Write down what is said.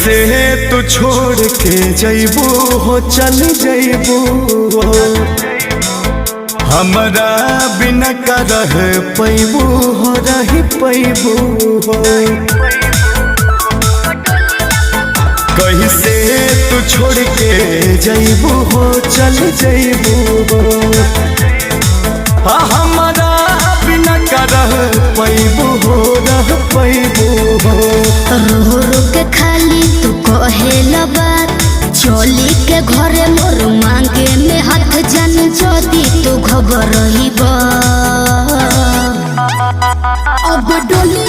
कैसे तू छोड़ के जइबू हो चल जइबू हमरा बिना का रह पैबू हो रही पैबू हो। कैसे तू छोड़ के जइबू हो चल जइबू हमरा बिना का रह पैबू हो रह पैबू हो। रो रो के खाली तू कहेला बात चली के घरे मोर मांगे में हाथ जन जदी तू खबर रही अब डोली